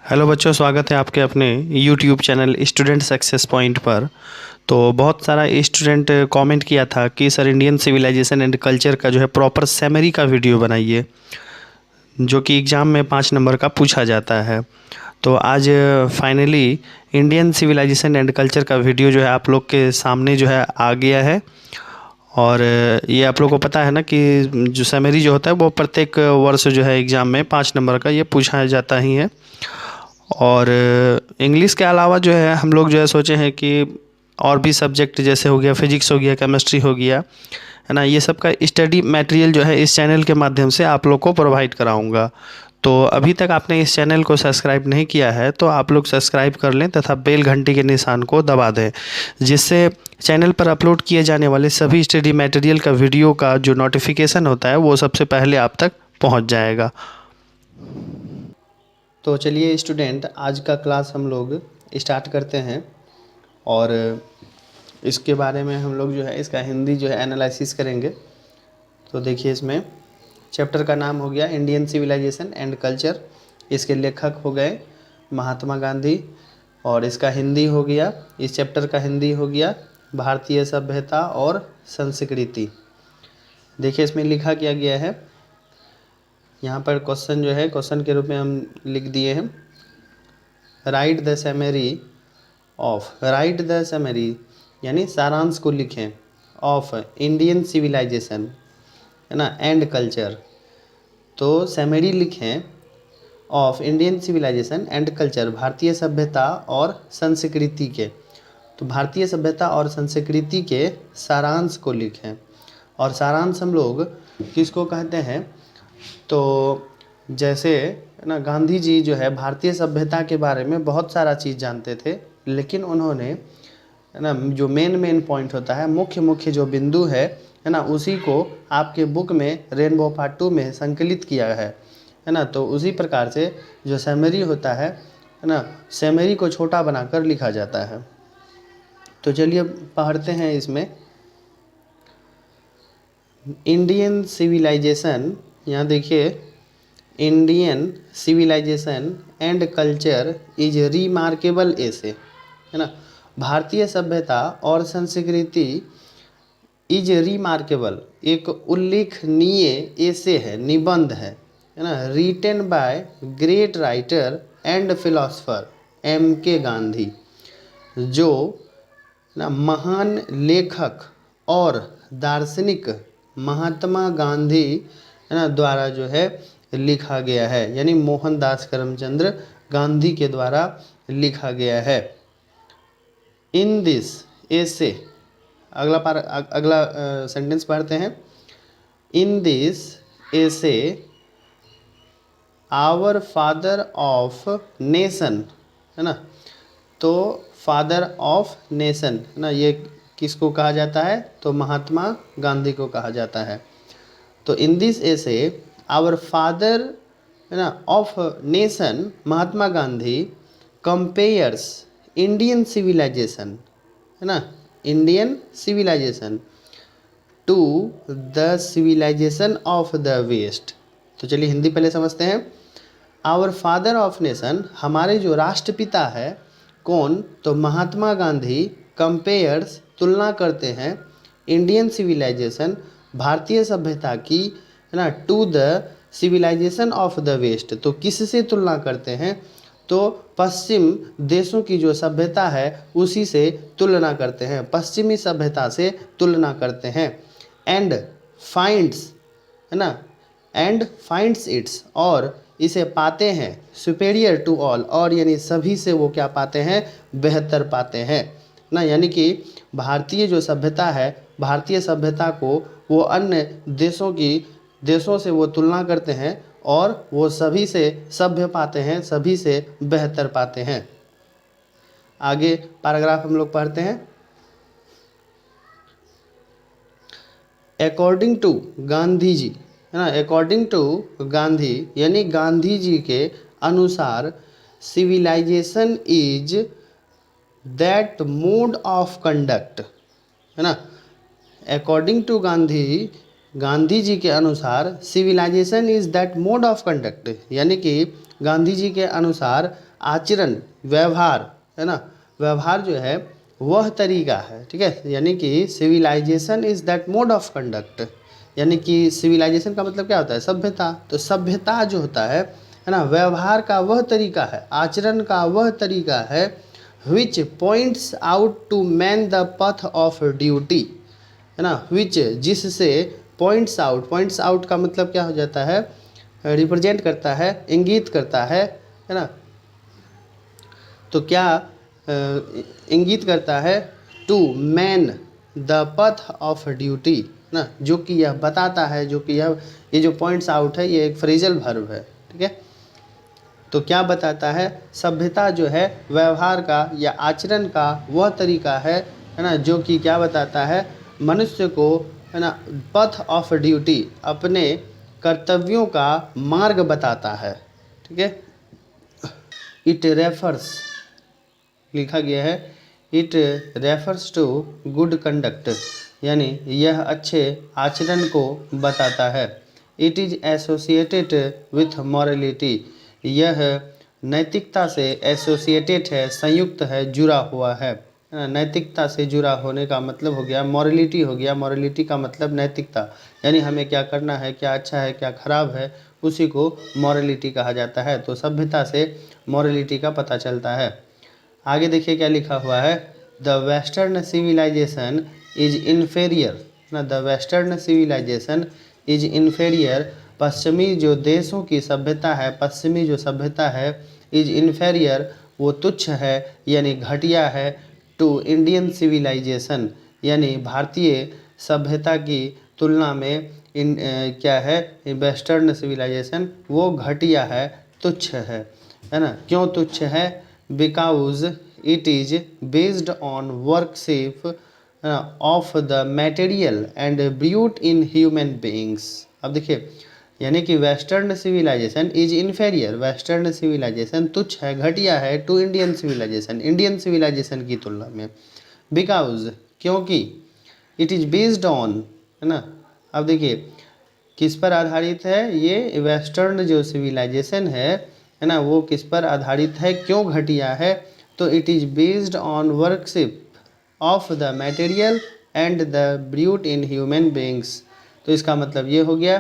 Hello बच्चों, स्वागत है आपके अपने YouTube channel Student Success Point पर। तो बहुत सारा स्टूडेंट कमेंट किया था कि sir Indian civilization and culture का जो है प्रॉपर समरी का वीडियो बनाइए, जो कि एग्ज़ाम में 5 नंबर का पूछा जाता है। तो आज finally Indian civilization and culture का वीडियो जो है आप लोग के सामने जो है आ गया है। और ये आप लोग को पता है ना कि जो समरी जो होता है वो प्रत्येक वर्ष जो है एग्ज़ाम में 5 नंबर का ये पूछा जाता ही है। और इंग्लिश के अलावा जो है हम लोग जो है सोचे हैं कि और भी सब्जेक्ट जैसे हो गया फिजिक्स हो गया, केमिस्ट्री हो गया, है ना, ये सब का स्टडी मटेरियल जो है इस चैनल के माध्यम से आप लोग को प्रोवाइड कराऊंगा। तो अभी तक आपने इस चैनल को सब्सक्राइब नहीं किया है तो आप लोग सब्सक्राइब कर लें तथा बेल घंटी के निशान को दबा दें, जिससे चैनल पर अपलोड किए जाने वाले सभी स्टडी मटेरियल का वीडियो का जो नोटिफिकेशन होता है वो सबसे पहले आप तक पहुंच जाएगा। तो चलिए स्टूडेंट, आज का क्लास हम लोग स्टार्ट करते हैं। और इसके बारे में हम लोग जो है इसका हिंदी जो है एनालिसिस करेंगे। तो देखिए, इसमें चैप्टर का नाम हो गया इंडियन सिविलाइजेशन एंड कल्चर। इसके लेखक हो गए महात्मा गांधी। और इसका हिंदी हो गया, इस चैप्टर का हिंदी हो गया भारतीय सभ्यता और संस्कृति। देखिए इसमें लिखा क्या गया है, यहाँ पर क्वेश्चन जो है क्वेश्चन के रूप में हम लिख दिए हैं, राइट द समरी यानी सारांश को लिखें ऑफ इंडियन सिविलाइजेशन, है ना, एंड कल्चर। तो समरी लिखें of Indian civilization and culture, भारतीय सभ्यता और संस्कृति के। तो भारतीय सभ्यता और संस्कृति के सारांश को लिखें। और सारांश हम लोग किसको कहते हैं, तो जैसे ना गांधी जी जो है भारतीय सभ्यता के बारे में बहुत सारा चीज़ जानते थे, लेकिन उन्होंने, है ना, जो मेन पॉइंट होता है, मुख्य जो बिंदु है ना, उसी को आपके बुक में रेनबो पार्ट 2 में संकलित किया है ना। तो उसी प्रकार से जो समरी होता है ना, समरी को छोटा बनाकर लिखा जाता है। तो चलिए पढ़ते हैं इसमें। इंडियन सिविलाइजेशन, यहाँ देखिए, Indian civilization and culture is remarkable essay, है ना, भारतीय सभ्यता और संस्कृति इज रिमार्केबल एक उल्लेखनीय ऐसे है, निबंध है ना, written by great writer and philosopher M K Gandhi, जो ना महान लेखक और दार्शनिक महात्मा गांधी, है ना, द्वारा जो है लिखा गया है, यानी मोहनदास करमचंद्र गांधी के द्वारा लिखा गया है। इन दिस ऐसे, अगला सेंटेंस पढ़ते हैं। इन this essay our father of nation, है ना, तो फादर ऑफ नेशन, है ना, ये किसको कहा जाता है, तो महात्मा गांधी को कहा जाता है। तो in this essay our father, है ना, of nation Mahatma Gandhi compares Indian civilization, है ना, Indian civilization to the civilization of the west. तो चलिए हिंदी पहले समझते हैं। आवर फादर ऑफ नेशन, हमारे जो राष्ट्रपिता है कौन, तो महात्मा गांधी, कंपेयर्स तुलना करते हैं, इंडियन सिविलाइजेशन भारतीय सभ्यता की, है ना, to the civilization of the west. तो किससे तुलना करते हैं, तो पश्चिम देशों की जो सभ्यता है उसी से तुलना करते हैं, पश्चिमी सभ्यता से तुलना करते हैं। एंड फाइंड्स, है ना, एंड फाइंड्स इट्स, और इसे पाते हैं, सुपेरियर टू ऑल, और यानी सभी से वो क्या पाते हैं, बेहतर पाते हैं ना। यानी कि भारतीय जो सभ्यता है, भारतीय सभ्यता को वो अन्य देशों से वो तुलना करते हैं और वो सभी से सभ्य पाते हैं, सभी से बेहतर पाते हैं। आगे पैराग्राफ हम लोग पढ़ते हैं। अकॉर्डिंग टू गांधी जी, है ना, अकॉर्डिंग टू गांधी यानी गांधी जी के अनुसार, civilization is that mode of conduct, है ना, अकॉर्डिंग टू गांधी गांधी जी के अनुसार civilization is that mode of conduct, यानी कि गांधी जी के अनुसार आचरण, व्यवहार, है ना, व्यवहार जो है वह तरीका है, ठीक है। यानी कि civilization is that mode of conduct, यानी कि सिविलाइजेशन का मतलब क्या होता है, सभ्यता। तो सभ्यता जो होता है ना, व्यवहार का वह तरीका है, आचरण का वह तरीका है, which points out to man the path of duty, है ना, विच जिससे पॉइंट्स आउट, पॉइंट्स आउट का मतलब क्या हो जाता है, रिप्रेजेंट करता है, इंगित करता है ना। तो क्या इंगित करता है, to man the path of duty ना, जो कि यह बताता है, जो कि ये जो पॉइंट्स आउट है ये एक फ्रेजल वर्ब है, ठीक है। तो क्या बताता है, सभ्यता जो है व्यवहार का या आचरण का वह तरीका है ना, जो कि क्या बताता है, मनुष्य को, है ना, पथ ऑफ ड्यूटी, अपने कर्तव्यों का मार्ग बताता है, ठीक है। इट रेफर्स, लिखा गया है, it refers to good conduct, यानी यह अच्छे आचरण को बताता है। It is associated with morality, यह नैतिकता से एसोसिएटेड है, संयुक्त है, जुड़ा हुआ है। नैतिकता से जुड़ा होने का मतलब हो गया मॉरलिटी, हो गया मॉरलिटी का मतलब नैतिकता, यानी हमें क्या करना है, क्या अच्छा है, क्या खराब है, उसी को मॉरलिटी कहा जाता है। तो सभ्यता से मॉरलिटी का पता चलता है। आगे देखिए क्या लिखा हुआ है, the western civilization is inferior ना, the western civilization is inferior, पश्चिमी जो देशों की सभ्यता है, पश्चिमी जो सभ्यता है, इज इन्फेरियर वो तुच्छ है, यानी घटिया है, टू इंडियन सिविलाइजेशन, यानी भारतीय सभ्यता की तुलना में क्या है, वेस्टर्न सिविलाइजेशन वो घटिया है, तुच्छ है ना। क्यों तुच्छ है, because it is based on worship of the material and brute in human beings. अब देखिए, यानी कि western civilization is inferior, western civilization तुच्छ है, घटिया है, to Indian civilization, Indian civilization की तुलना में। बिकॉज क्योंकि, इट इज बेस्ड ऑन, है ना। अब देखिए किस पर आधारित है, ये वेस्टर्न जो सिविलाइजेशन है ना, वो किस पर आधारित है, क्यों घटिया है, तो it is based on worship of the material and the brute in human beings. तो इसका मतलब ये हो गया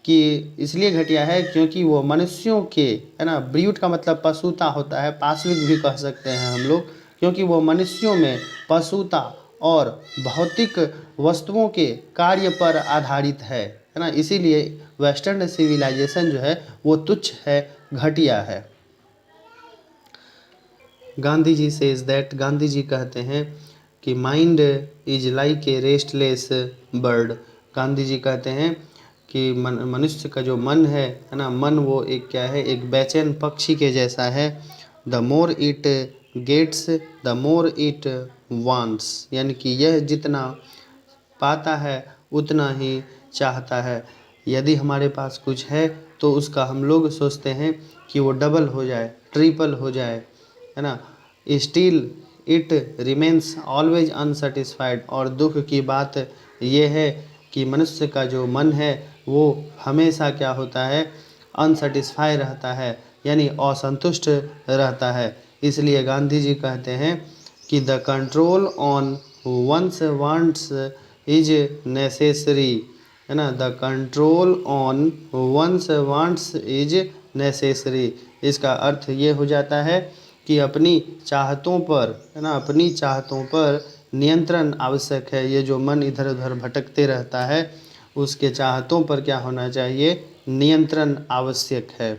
कि इसलिए घटिया है क्योंकि वो मनुष्यों के, है ना, ब्रूट का मतलब पशुता होता है, पाशविक भी कह सकते हैं हम लोग, क्योंकि वो मनुष्यों में पशुता और भौतिक वस्तुओं के कार्य पर आधारित है ना, इसीलिए वेस्टर्न सिविलाइजेशन जो है वो तुच्छ है, घटिया है। गांधी जी सेज दैट, गांधी जी कहते हैं कि mind is like a restless bird, Gandhi ji कहते हैं कि मनुष्य का जो मन है ना, मन वो एक क्या है, एक बेचैन पक्षी के जैसा है। The more it gets the more it wants, यानी कि यह जितना पाता है उतना ही चाहता है। यदि हमारे पास कुछ है तो उसका हम लोग सोचते हैं कि वो डबल हो जाए, ट्रिपल हो जाए, है ना। Still it remains always unsatisfied, और दुख की बात यह है कि मनुष्य का जो मन है वो हमेशा क्या होता है, अनसेटिस्फाई रहता है, यानी असंतुष्ट रहता है। इसलिए गांधी जी कहते हैं कि the control on one's wants is necessary, है ना, the control on one's wants is necessary. इसका अर्थ ये हो जाता है कि अपनी चाहतों पर, है ना, अपनी चाहतों पर नियंत्रण आवश्यक है। ये जो मन इधर उधर भटकते रहता है उसके चाहतों पर क्या होना चाहिए, नियंत्रण आवश्यक है।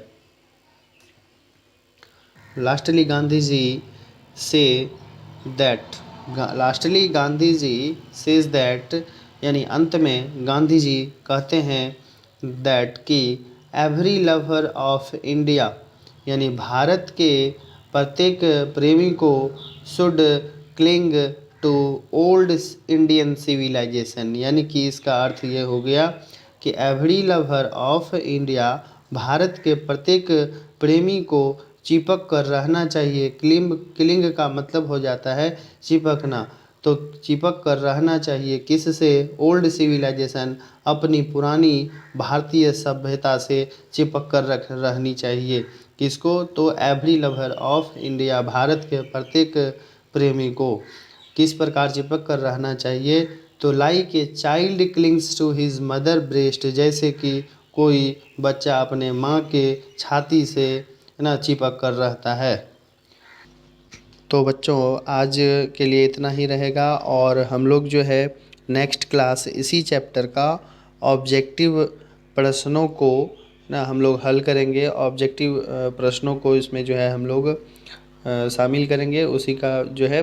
Lastly Gandhi ji say that, lastly Gandhi ji says that, यानी अंत में गांधी जी कहते हैं दैट कि एवरी लवर ऑफ इंडिया, यानी भारत के प्रत्येक प्रेमी को should cling to old Indian civilization, यानी कि इसका अर्थ ये हो गया कि every lover of India, Bharat के प्रत्येक प्रेमी को चिपक कर रहना चाहिए। क्लिंग का मतलब हो जाता है चिपकना, तो चिपक कर रहना चाहिए किससे? ओल्ड सिविलाइजेशन, अपनी पुरानी भारतीय सभ्यता से चिपक कर रहनी चाहिए। किसको? तो every lover of India, Bharat के प्रत्येक प्रेमी को किस प्रकार चिपक कर रहना चाहिए? तो like a child clings to his mother breast, जैसे कि कोई बच्चा अपने माँ के छाती से ना चिपक कर रहता है। तो बच्चों आज के लिए इतना ही रहेगा, और हम लोग जो है नेक्स्ट क्लास इसी चैप्टर का ऑब्जेक्टिव प्रश्नों को ना हम लोग हल करेंगे। ऑब्जेक्टिव प्रश्नों को इसमें जो है हम लोग शामिल करेंगे। उसी का जो है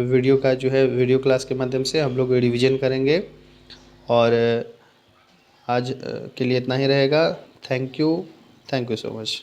वीडियो का जो है वीडियो क्लास के माध्यम से हम लोग रिवीजन करेंगे। और आज के लिए इतना ही रहेगा। Thank you so much.